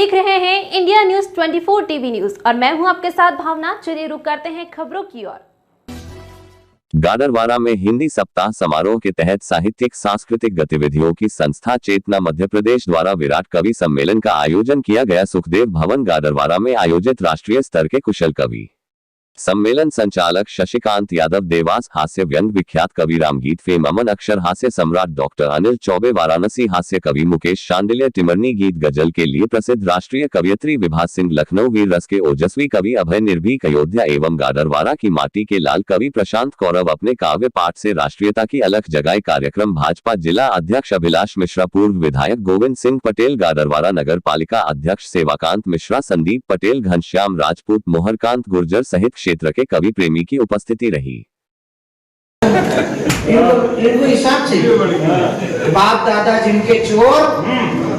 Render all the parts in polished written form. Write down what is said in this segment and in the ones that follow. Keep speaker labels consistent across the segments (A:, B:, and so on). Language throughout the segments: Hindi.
A: देख रहे हैं इंडिया न्यूज 24 टीवी न्यूज और मैं हूं आपके साथ भावना। चलिए रुक करते हैं खबरों की ओर।
B: गाडरवारा में हिंदी सप्ताह समारोह के तहत साहित्यिक सांस्कृतिक गतिविधियों की संस्था चेतना मध्य प्रदेश द्वारा विराट कवि सम्मेलन का आयोजन किया गया। सुखदेव भवन गाडरवारा में आयोजित राष्ट्रीय स्तर के कुशल कवि सम्मेलन संचालक शशिकांत यादव, देवास हास्य व्यंग विख्यात कवि रामगीत फेम अमन अक्षर हास्य सम्राट डॉक्टर अनिल चौबे, वाराणसी हास्य कवि मुकेश शांडिल्य, टिमरनी गीत गजल के लिए प्रसिद्ध राष्ट्रीय कवियत्री विभा सिंह, लखनऊ वीर रस के ओजस्वी कवि अभय निर्भीक अयोध्या एवं गाडरवारा की माटी के लाल कवि प्रशांत कौरव अपने काव्य पाठ से राष्ट्रीयता की अलख जगाए। कार्यक्रम भाजपा जिला अध्यक्ष अभिलाष मिश्रा, पूर्व विधायक गोविंद सिंह पटेल, गाडरवारा नगर पालिका अध्यक्ष सेवाकांत मिश्रा, संदीप पटेल, घनश्याम राजपूत, मोहरकांत गुर्जर सहित क्षेत्र के कवि प्रेमी की उपस्थिति रही।
C: इनको हिसाब चाहिए। बाप दादा जिनके चोर,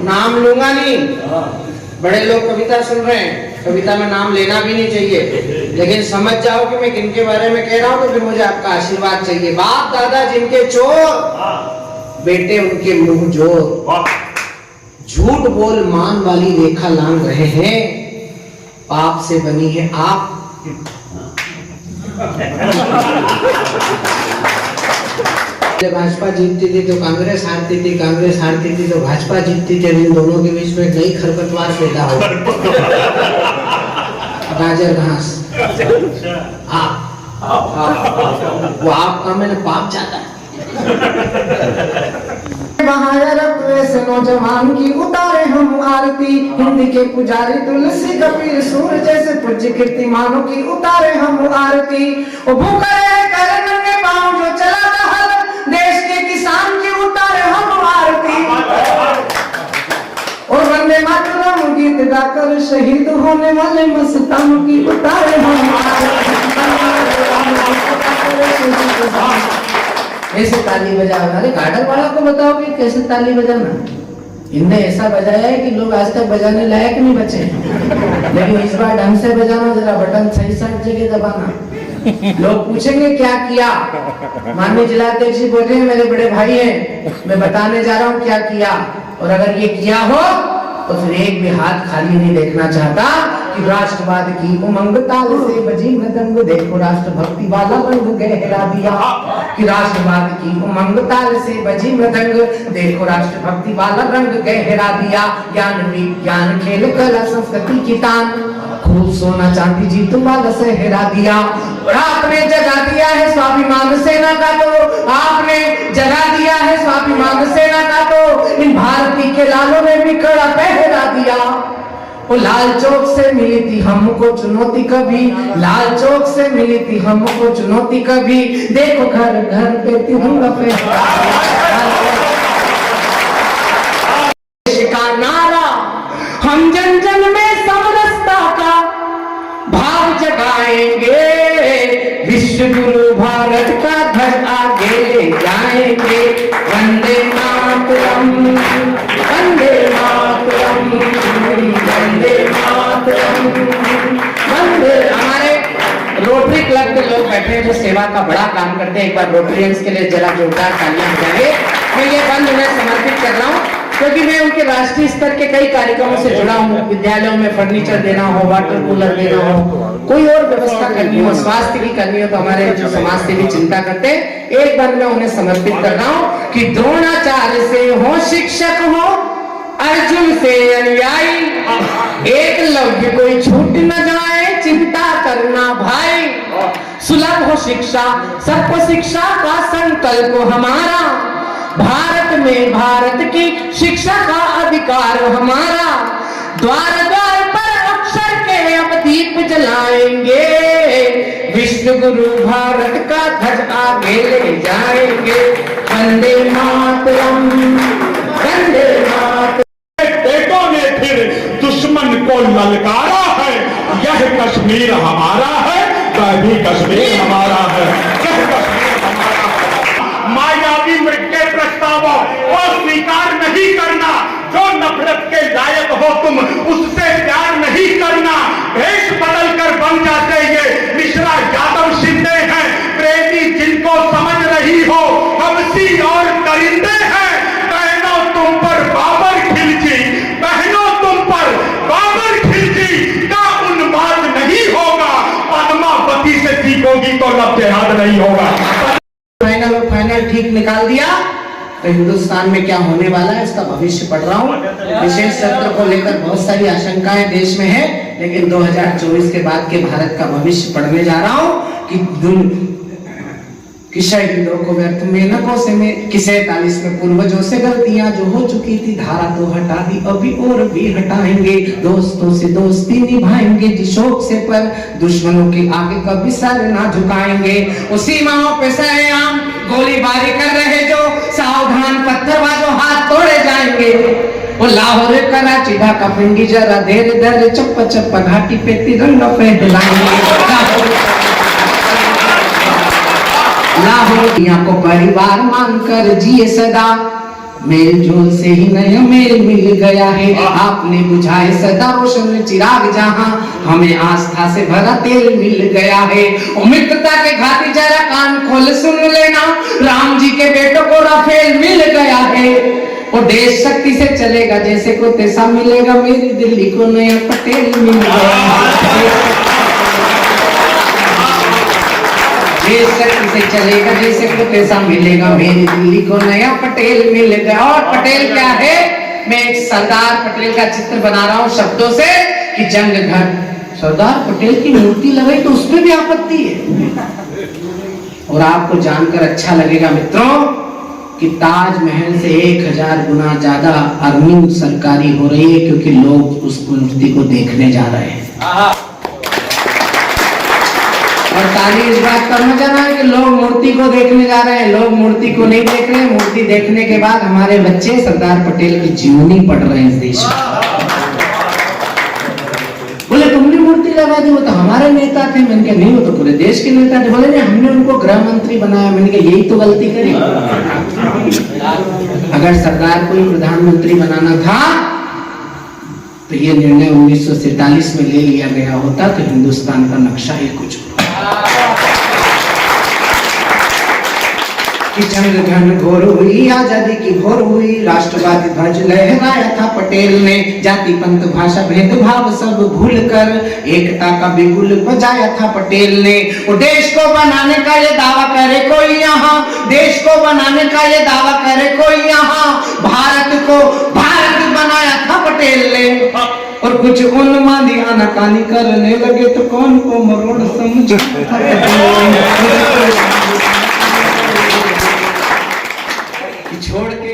C: नाम लूंगा नहीं। बड़े लोग कविता सुन रहे हैं, कविता में नाम लेना भी नहीं चाहिए, लेकिन समझ जाओ कि मैं किनके बारे में कह रहा हूं, तो फिर मुझे आपका आशीर्वाद चाहिए। बाप दादा जिनके चोर, बेटे उनके मुंह जोर, झूठ बोल मान वाली रेखा लांग रहे हैं, पाप से बनी है आप। भाजपा जीतती थी तो कांग्रेस हारती थी, कांग्रेस हारती थी तो भाजपा जीतती थी। इन दोनों के बीच में नई खरपतवार पैदा हो, गाजर घास। वो आपका मैंने पाप चाहता है। से नौजवान की उतारे हम आरती, हिंदी के पुजारी तुलसी कबीर सूर्य जैसे पूज्य कीर्तिमानों की उतारे हम आरती। वो भूखा रहे करन के पांव जो चलाता हल, देश के किसान की उतारे हम आरती। और वंदे मातरम गीत गाकर शहीद होने वाले मस्तानों की उतारे हम आरती। कैसे ताली बजा, अरे गाडरवारा को बताओ कि कैसे ताली बजाना। इनने ऐसा बजाया है कि लोग आज तक बजाने लायक नहीं बचे, लेकिन इस बार ढंग से बजाना, जरा बटन सही साइड जगह दबाना। लोग पूछेंगे क्या किया। माननीय जिलाध्यक्ष जी बोले मेरे बड़े भाई हैं, मैं बताने जा रहा हूँ क्या किया, और अगर ये किया हो तो फिर एक भी हाथ खाली नहीं देखना चाहता। कि राष्ट्रवाद की उमंग ताल से बजी मृदंग, देखो राष्ट्रभक्ति वाला रंग गहरा दिया। कि राष्ट्रवाद की उमंग ताल से बजी मृदंग, देखो राष्ट्रभक्ति वाला रंग गहरा दिया। ज्ञान विज्ञान खेल कला संस्कृति की तान, खूब सोना चांदी जीत वाला सहरा दिया। और आपने जगा दिया है स्वाभिमान सेना का, तो आपने जगा दिया है स्वाभिमान सेना का, तो इन भारती के लालों ने भी कड़ा पहरा दिया। वो लाल चौक से मिली थी हमको चुनौती कभी, लाल चौक से मिली थी हमको चुनौती कभी, देखो घर घर पे तिरंगा फहरा का नारा, हम जन जन में समरसता का भाव जगाएंगे, विश्व गुरु भारत का ध्वज आगे ले जाएंगे। वंदे मातरम, वंदे मातरम, वंदे मातरम, वंदे। हमारे रोटरी क्लब के लोग बैठे हैं जो सेवा का बड़ा काम करते हैं, एक बार रोटरियंस के लिए जरा जोरदार तालियां बजाइए। मैं ये बंद उन्हें समर्पित कर रहा हूँ क्योंकि मैं उनके राष्ट्रीय स्तर के कई कार्यक्रमों से जुड़ा हूँ। विद्यालयों में फर्नीचर देना हो, वाटर कूलर देना हो, कोई और व्यवस्था करनी हो, स्वास्थ्य की करनी हो, तो हमारे जो समाज सेवी चिंता करते हैं, एक बार मैं उन्हें समर्पित कर रहा हूँ कि द्रोणाचार्य से हो शिक्षक हो, अर्जुन से अनुयायी, एकलव्य कोई छूट न जाए, चिंता करना भाई। सुलभ हो शिक्षा, सबको शिक्षा का संकल्प हमारा, भारत में भारत की शिक्षा का अधिकार हमारा। द्वार द्वार पर अक्षर के अब दीप जलाएंगे, विश्व गुरु भारत का ध्वज आगे ले जाएंगे। वंदे मातरम, वंदे मातरम।
D: बेटों ने फिर दुश्मन को ललकारा है, यह कश्मीर हमारा है, वह भी कश्मीर हमारा है, यह कश्मीर हमारा है। मायावी मृत्यु प्रस्तावों को स्वीकार नहीं करना, जो नफरत के लायक हो तुम उससे प्यार नहीं करना। भेष बदल कर बन जाते ये मिश्रा यादव शिंदे हैं, प्रेमी जिनको समझ रही हो हमसी और करिंदे हैं। बहनों तुम पर बाबर खिलची, बहनों तुम पर नहीं होगा।
C: फाइनल और फाइनल ठीक निकाल दिया तो हिंदुस्तान में क्या होने वाला है इसका भविष्य पढ़ रहा हूँ। विशेष सत्र को लेकर बहुत सारी आशंकाएं देश में है, लेकिन 2024 के बाद के भारत का भविष्य पढ़ने जा रहा हूँ कि शहीदों को व्यर्थ मेहनतों से में कि 47 में पूर्वजों से गलतियां जो हो चुकी थी धारा तो हटा दी अभी और भी हटाएंगे, दोस्तों से दोस्ती निभाएंगे जिस शौक से पर दुश्मनों के आगे कभी सर ना झुकाएंगे। उस सीमाओं पे सरेआम गोलीबारी कर रहे जो सावधान पत्थरबाजों हाथ तोड़े जाएंगे। वो लाहौर कराची ढाका पिंडी जरा देर दर चप्पा चप्पा घाटी पे तिरंगा फहराएंगे। लाहौरिया को परिवार मानकर जिए सदा, मेल जोल से ही नया मेल मिल गया है। आपने बुझाए सदा रोशन चिराग जहां हमें आस्था से भरा तेल मिल गया है। मित्रता के घाटी जरा कान खोल सुन लेना, राम जी के बेटों को राफेल मिल गया है। और देश शक्ति से चलेगा जैसे को तैसा मिलेगा, मेरी दिल्ली को नया पटेल मिल गया। देश शक्ति से चलेगा जैसे को तैसा मिलेगा, मेरी दिल्ली को नया पटेल मिल गया। और पटेल क्या है? मैं एक सरदार पटेल का चित्र बना रहा हूँ शब्दों से कि जंग घर सरदार पटेल की मूर्ति लगाई तो उसमें भी आपत्ति है। और आपको जानकर अच्छा लगेगा मित्रों कि ताजमहल से 1000 गुना ज्यादा अर्निंग सरकारी हो रही है, क्योंकि लोग उस मूर्ति को देखने जा रहे हैं। और ताली इस बात का मजा ना है कि लोग मूर्ति को देखने जा रहे हैं, लोग मूर्ति को नहीं देख रहे हैं। मूर्ति देखने के बाद हमारे बच्चे सरदार पटेल की जीवनी पढ़ रहे हैं इस देश में। बोले तुमने मूर्ति लगा दी, वो तो हमारे नेता थे। मैंने कहा नहीं, वो तो पूरे देश के नेता थे। बोले नहीं, हमने उनको गृह मंत्री बनाया। मैंने कहा यही तो गलती करी। अगर सरदार को ही प्रधानमंत्री बनाना था तो ये निर्णय 1947 में ले लिया गया होता तो हिंदुस्तान का नक्शा ही कुछ जंग घन घोर हुई, आजादी की भोर हुई, राष्ट्रवादी ध्वज लहराया था पटेल ने, जाति पंथ भाषा भेदभाव सब भूल कर एकता का बिगुल बजाया था पटेल ने। वो देश को बनाने का ये दावा करे कोई यहाँ, देश को बनाने का ये दावा करे कोई यहाँ, भारत को भारत बनाया था पटेल ने। और कुछ उन्मादी आनाकानी करने लगे तो कौन को मरोड़ समझ छोड़ के